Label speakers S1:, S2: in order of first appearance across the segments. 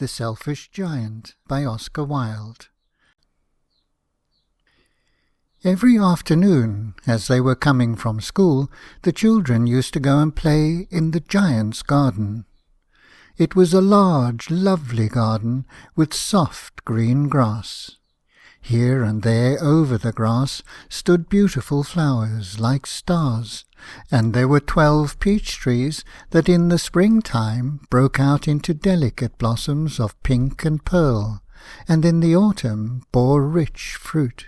S1: The Selfish Giant by Oscar Wilde. Every afternoon, as they were coming from school, the children used to go and play in the giant's garden. It was a large, lovely garden with soft green grass. Here and there over the grass stood beautiful flowers like stars, and there were 12 peach trees that in the springtime broke out into delicate blossoms of pink and pearl, and in the autumn bore rich fruit.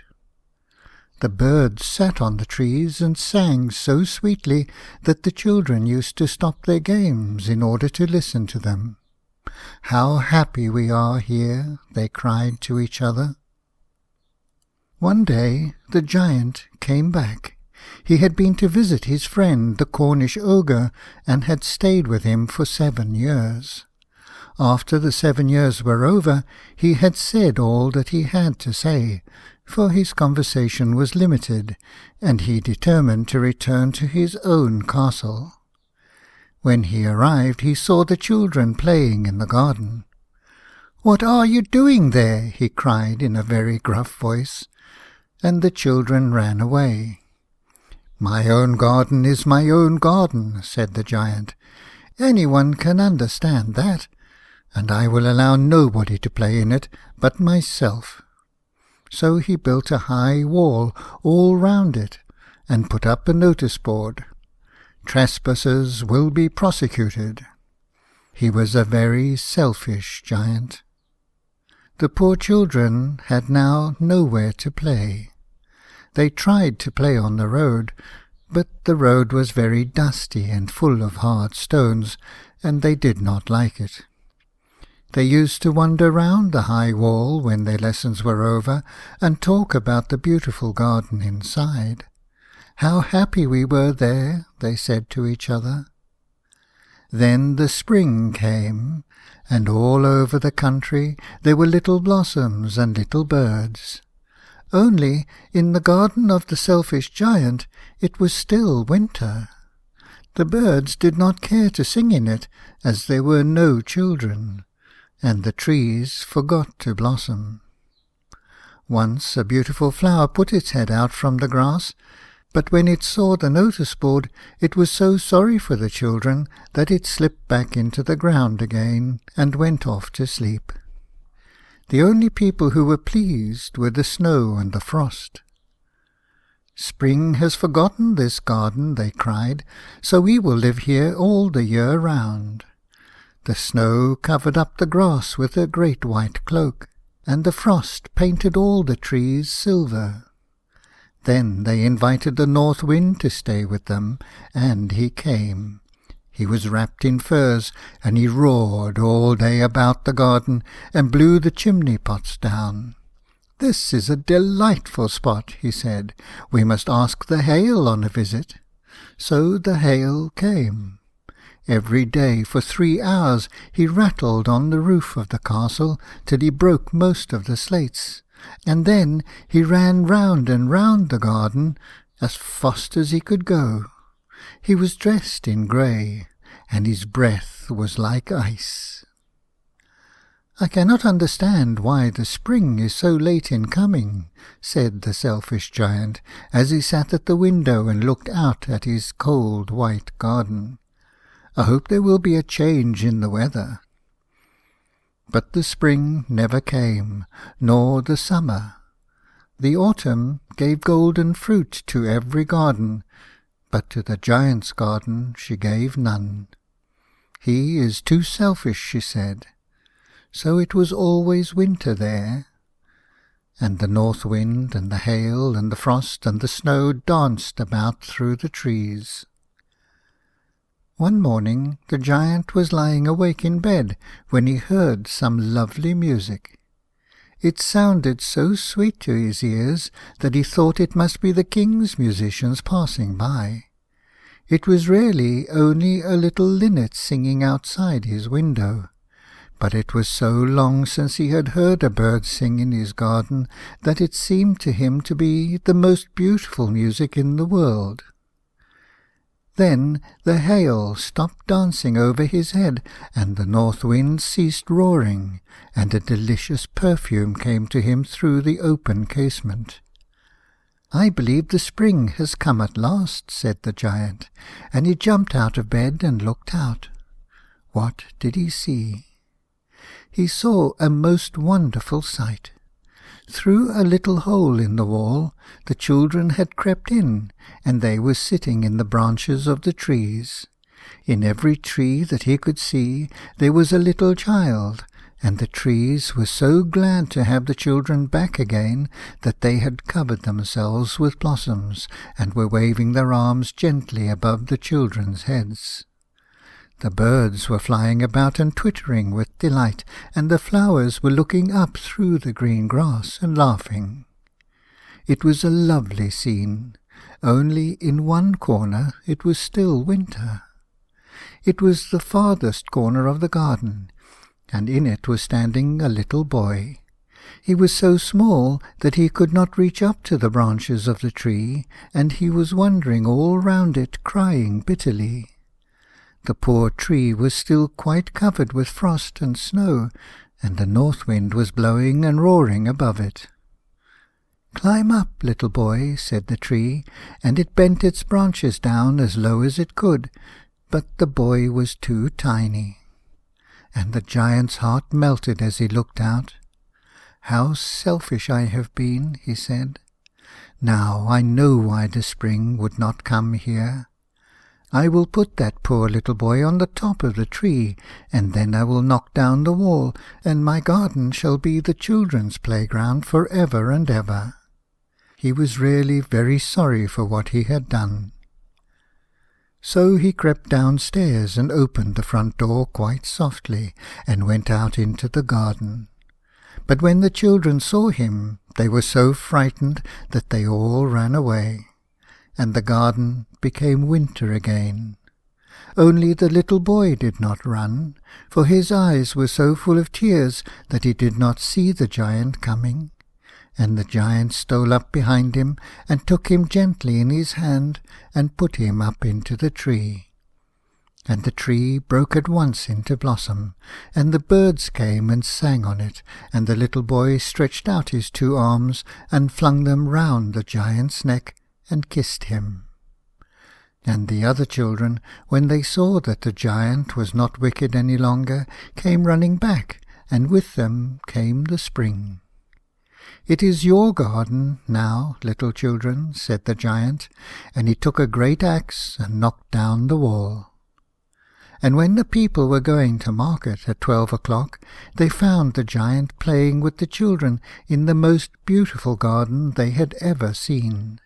S1: The birds sat on the trees and sang so sweetly that the children used to stop their games in order to listen to them. "How happy we are here," they cried to each other. One day the giant came back. He had been to visit his friend the Cornish ogre, and had stayed with him for 7 years. After the 7 years were over, he had said all that he had to say, for his conversation was limited, and he determined to return to his own castle. When he arrived, he saw the children playing in the garden. "What are you doing there?" he cried in a very gruff voice, and the children ran away. "My own garden is my own garden," said the giant. "Anyone can understand that, and I will allow nobody to play in it but myself." So he built a high wall all round it, and put up a notice board: "Trespassers will be prosecuted." He was a very selfish giant. The poor children had now nowhere to play. They tried to play on the road, but the road was very dusty and full of hard stones, and they did not like it. They used to wander round the high wall when their lessons were over, and talk about the beautiful garden inside. "How happy we were there," they said to each other. Then the spring came, and all over the country there were little blossoms and little birds. Only in the garden of the selfish giant it was still winter. The birds did not care to sing in it, as there were no children, and the trees forgot to blossom. Once a beautiful flower put its head out from the grass, but when it saw the notice board it was so sorry for the children that it slipped back into the ground again and went off to sleep. The only people who were pleased were the snow and the frost. "Spring has forgotten this garden," they cried, "so we will live here all the year round." The snow covered up the grass with a great white cloak, and the frost painted all the trees silver. Then they invited the North Wind to stay with them, and he came. He was wrapped in furs, and he roared all day about the garden, and blew the chimney pots down. "This is a delightful spot," he said. "We must ask the hail on a visit." So the hail came. Every day for 3 hours he rattled on the roof of the castle till he broke most of the slates, and then he ran round and round the garden as fast as he could go. He was dressed in grey, and his breath was like ice. "I cannot understand why the spring is so late in coming," said the selfish giant, as he sat at the window and looked out at his cold white garden. "I hope there will be a change in the weather." But the spring never came, nor the summer. The autumn gave golden fruit to every garden, but to the giant's garden she gave none. "He is too selfish," she said. So it was always winter there, and the north wind and the hail and the frost and the snow danced about through the trees. One morning the giant was lying awake in bed when he heard some lovely music. It sounded so sweet to his ears that he thought it must be the king's musicians passing by. It was really only a little linnet singing outside his window, but it was so long since he had heard a bird sing in his garden that it seemed to him to be the most beautiful music in the world. Then the hail stopped dancing over his head, and the north wind ceased roaring, and a delicious perfume came to him through the open casement. "I believe the spring has come at last," said the giant, and he jumped out of bed and looked out. What did he see? He saw a most wonderful sight. Through a little hole in the wall the children had crept in, and they were sitting in the branches of the trees. In every tree that he could see there was a little child, and the trees were so glad to have the children back again that they had covered themselves with blossoms, and were waving their arms gently above the children's heads. The birds were flying about and twittering with delight, and the flowers were looking up through the green grass and laughing. It was a lovely scene, only in one corner it was still winter. It was the farthest corner of the garden, and in it was standing a little boy. He was so small that he could not reach up to the branches of the tree, and he was wandering all round it, crying bitterly. The poor tree was still quite covered with frost and snow, and the north wind was blowing and roaring above it. "Climb up, little boy," said the tree, and it bent its branches down as low as it could, but the boy was too tiny. And the giant's heart melted as he looked out. "How selfish I have been," he said. "Now I know why the spring would not come here. I will put that poor little boy on the top of the tree, and then I will knock down the wall, and my garden shall be the children's playground for ever and ever." He was really very sorry for what he had done. So he crept downstairs and opened the front door quite softly, and went out into the garden. But when the children saw him, they were so frightened that they all ran away, and the garden became winter again. Only the little boy did not run, for his eyes were so full of tears that he did not see the giant coming. And the giant stole up behind him, and took him gently in his hand, and put him up into the tree. And the tree broke at once into blossom, and the birds came and sang on it, and the little boy stretched out his 2 arms, and flung them round the giant's neck, and kissed him. And the other children, when they saw that the giant was not wicked any longer, came running back, and with them came the spring. "It is your garden now, little children," said the giant, and he took a great axe and knocked down the wall. And when the people were going to market at 12 o'clock, they found the giant playing with the children in the most beautiful garden they had ever seen.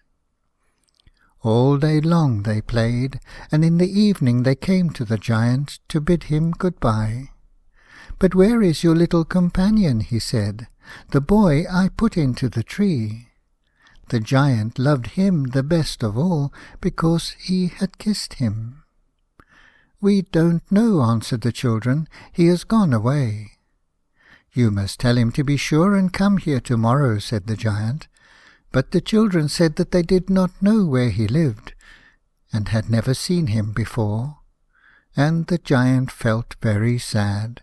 S1: All day long they played, and in the evening they came to the giant to bid him good-bye. "But where is your little companion?" he said, "the boy I put into the tree." The giant loved him the best of all, because he had kissed him. "We don't know," answered the children. "He has gone away." "You must tell him to be sure and come here to-morrow," said the giant. But the children said that they did not know where he lived, and had never seen him before, and the giant felt very sad.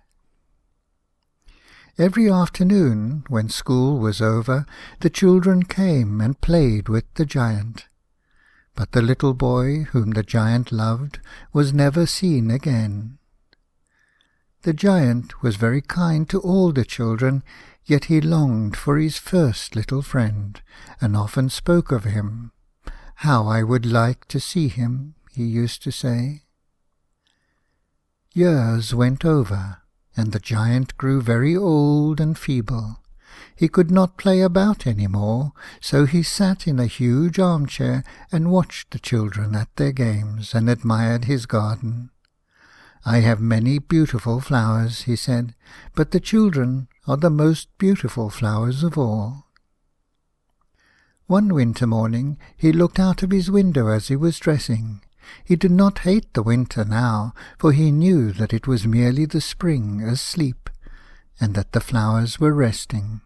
S1: Every afternoon, when school was over, the children came and played with the giant. But the little boy whom the giant loved was never seen again. The giant was very kind to all the children, yet he longed for his first little friend, and often spoke of him. "How I would like to see him," he used to say. Years went over, and the giant grew very old and feeble. He could not play about any more, so he sat in a huge armchair and watched the children at their games, and admired his garden. "I have many beautiful flowers," he said, "but the children are the most beautiful flowers of all." One winter morning he looked out of his window as he was dressing. He did not hate the winter now, for he knew that it was merely the spring asleep, and that the flowers were resting.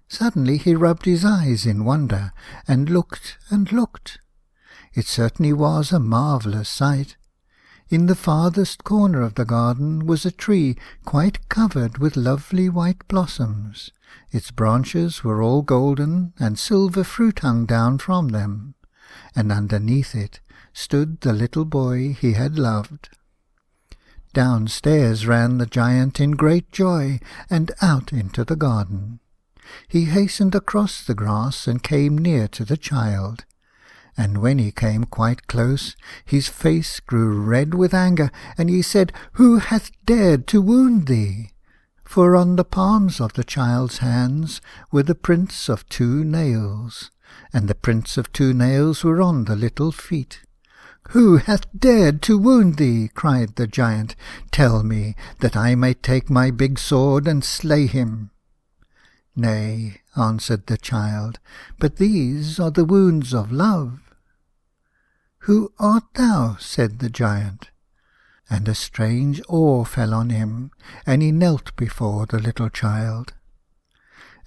S1: Suddenly he rubbed his eyes in wonder, and looked and looked. It certainly was a marvellous sight. In the farthest corner of the garden was a tree quite covered with lovely white blossoms. Its branches were all golden, and silver fruit hung down from them, and underneath it stood the little boy he had loved. Downstairs ran the giant in great joy, and out into the garden. He hastened across the grass and came near to the child. And when he came quite close, his face grew red with anger, and he said, "Who hath dared to wound thee?" For on the palms of the child's hands were the prints of 2 nails, and the prints of 2 nails were on the little feet. "Who hath dared to wound thee?" cried the giant. "Tell me, that I may take my big sword and slay him." "Nay," answered the child, "but these are the wounds of love." "Who art thou?" said the giant. And a strange awe fell on him, and he knelt before the little child.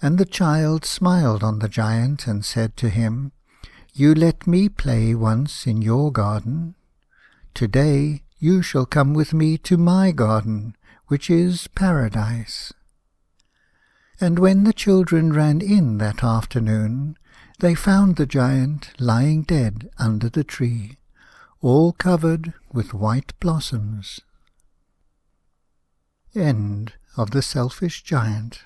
S1: And the child smiled on the giant and said to him, "You let me play once in your garden. To-day you shall come with me to my garden, which is Paradise." And when the children ran in that afternoon, they found the giant lying dead under the tree, all covered with white blossoms. End of The Selfish Giant.